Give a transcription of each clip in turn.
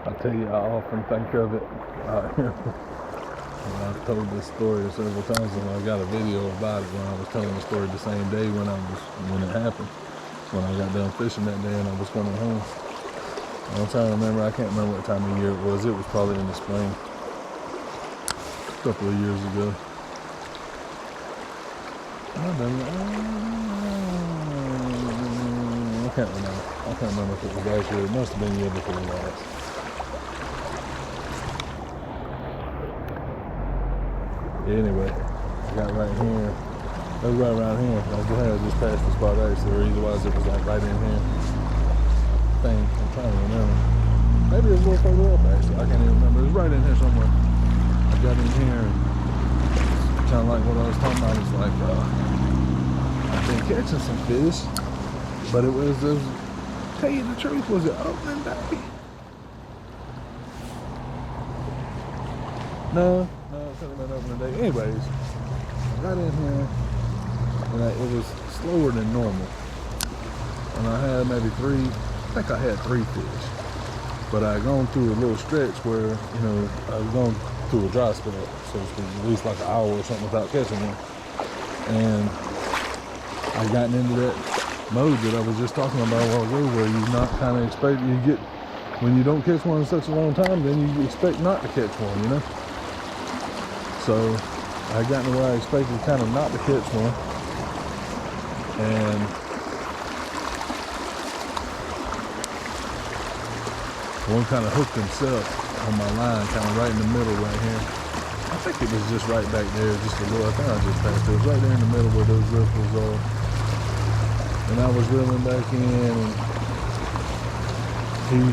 I tell you, I often think of it. I've told this story several times, and I got a video about it when I was telling the story the same day when it happened. When I got done fishing that day and I was coming home. I'm trying to remember. I can't remember what time of year it was. It was probably in the spring, a couple of years ago. I can't remember. I can't remember if it was last year. It must have been the year before last. Anyway, I got right here. That was right around here. I just passed the spot actually. The reason was it was like right in here. I'm trying to remember. Maybe it was a little further up actually. I can't even remember. It was right in here somewhere. I got in here and kind of like what I was talking about. It's like I've been catching some fish, but it was tell you the truth, was it opening day? No, it couldn't have been opening day. Anyways, I got in here and it was slower than normal. And I had maybe I think I had 3 fish. But I had gone through a little stretch where, I was going through a dry spell, so to speak, at least like an hour or something without catching one. And I gotten into that mode that I was just talking about a while ago, where you not kind of expect, when you don't catch one in such a long time, then you expect not to catch one, So I got to where I expected kind of not to catch one. And one kind of hooked himself on my line, kind of right in the middle right here. I think it was just right back there, just a little. I think I just passed it. It was right there in the middle where those ripples are. And I was reeling back in, and he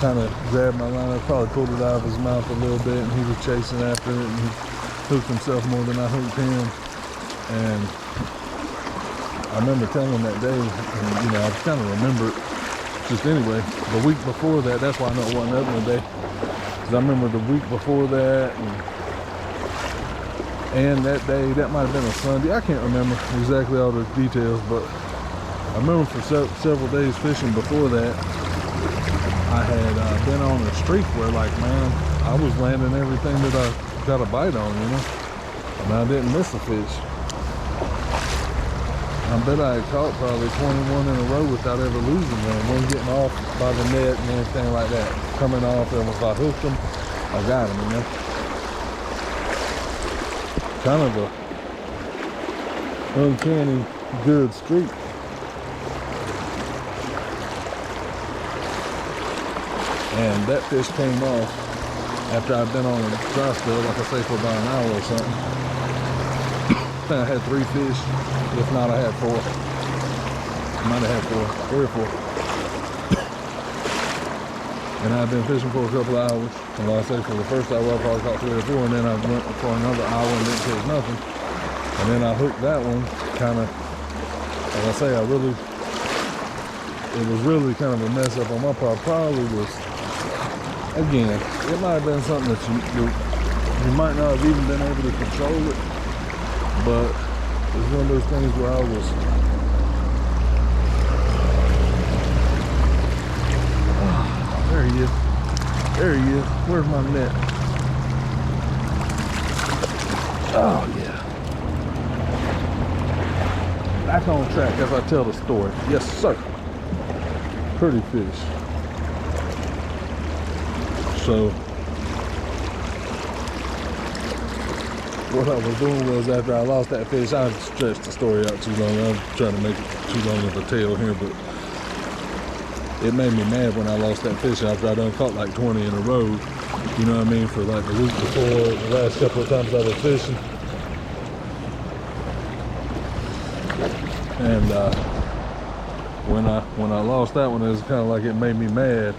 kind of grabbed my line. I probably pulled it out of his mouth a little bit, and he was chasing after it, and he hooked himself more than I hooked him. And I remember telling him that day, and I kind of remember it. Just anyway, the week before that, that's why I know it wasn't opening day. Because I remember the week before that, and that day, that might have been a Sunday. I can't remember exactly all the details, but I remember for several days fishing before that, I had been on a streak where, I was landing everything that I got a bite on, and I didn't miss a fish. I bet I had caught probably 21 in a row without ever losing one. One getting off by the net and everything like that. Coming off, and if I hooked them, I got them, Kind of a uncanny good streak. And that fish came off after I'd been on a dry spell, like I say, for about an hour or something. I think I had 3 fish. If not, I had 4. I might have had 3 or 4. And I've been fishing for a couple of hours. And like I say, for the first hour, I probably caught 3 or 4. And then I went for another hour and didn't catch nothing. And then I hooked that one, kind of, like I say, it was really kind of a mess up on my part. Probably was, again, it might have been something that you might not have even been able to control it. But it's one of those things where I was, there he is. There he is. Where's my net? Oh yeah. Back on track as I tell the story. Yes, sir. Pretty fish. So what I was doing was, after I lost that fish, I stretched the story out too long. I'm trying to make it too long of a tale here, but it made me mad when I lost that fish after I done caught like 20 in a row. You know what I mean? For like the week before, the last couple of times I was fishing. And when I lost that one, it was kind of like it made me mad,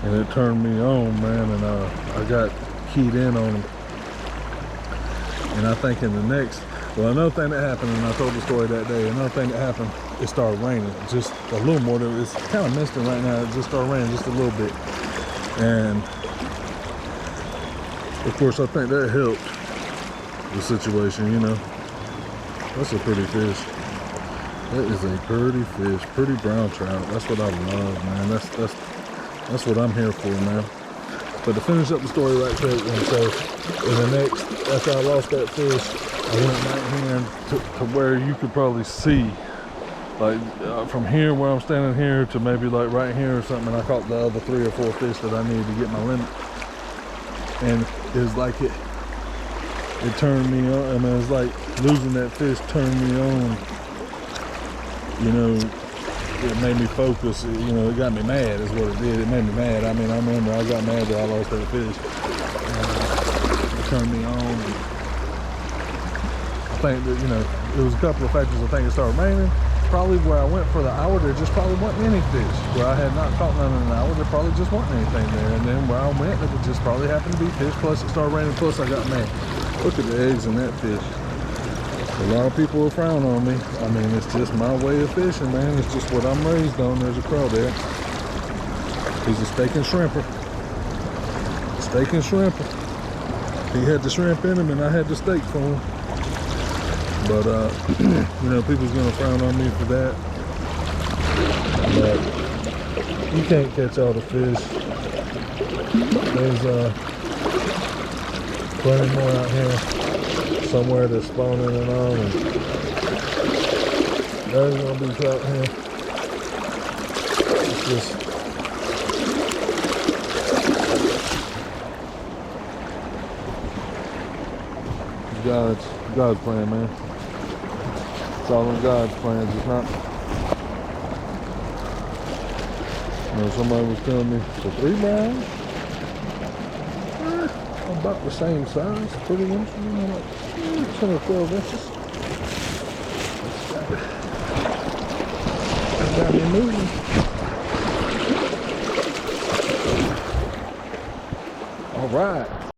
and it turned me on, man. And I got keyed in on him. And I think in the next, another thing that happened, and I told the story that day, another thing that happened, it started raining just a little more. It's kind of misty right now. It just started raining just a little bit. And of course, I think that helped the situation, That's a pretty fish. That is a pretty fish, pretty brown trout. That's what I love, man. That's what I'm here for, man. But to finish up the story right quick, and so in the next, after I lost that fish, I went right here to where you could probably see, like from here where I'm standing here to maybe like right here or something, and I caught the other 3 or 4 fish that I needed to get my limit. And it was like it turned me on. I mean, it's like losing that fish turned me on. You know, it made me focus. You know, it got me mad is what it did. It made me mad. I mean, I remember I got mad that I lost that fish. It turned me on. And I think that, you know, it was a couple of factors. I think it started raining. Probably where I went for the hour, there just probably wasn't any fish. Where I had not caught none in an hour, there probably just wasn't anything there. And then where I went, it just probably happened to be fish. Plus it started raining, plus I got mad. Look at the eggs in that fish. A lot of people will frown on me. I mean, it's just my way of fishing, man. It's just what I'm raised on. There's a crow there. He's a steak and shrimper. Steak and shrimper. He had the shrimp in him and I had the steak for him. But, you know, people's going to frown on me for that. But you can't catch all the fish. There's plenty more out here somewhere that's spawning and all. And there's going to be trout here. It's just... God's plan, man. It's all in God's plans. It's not. You know, somebody was telling me the 3 browns, about the same size, pretty much. You know, like 10 or 12 inches. It's got me moving. All right.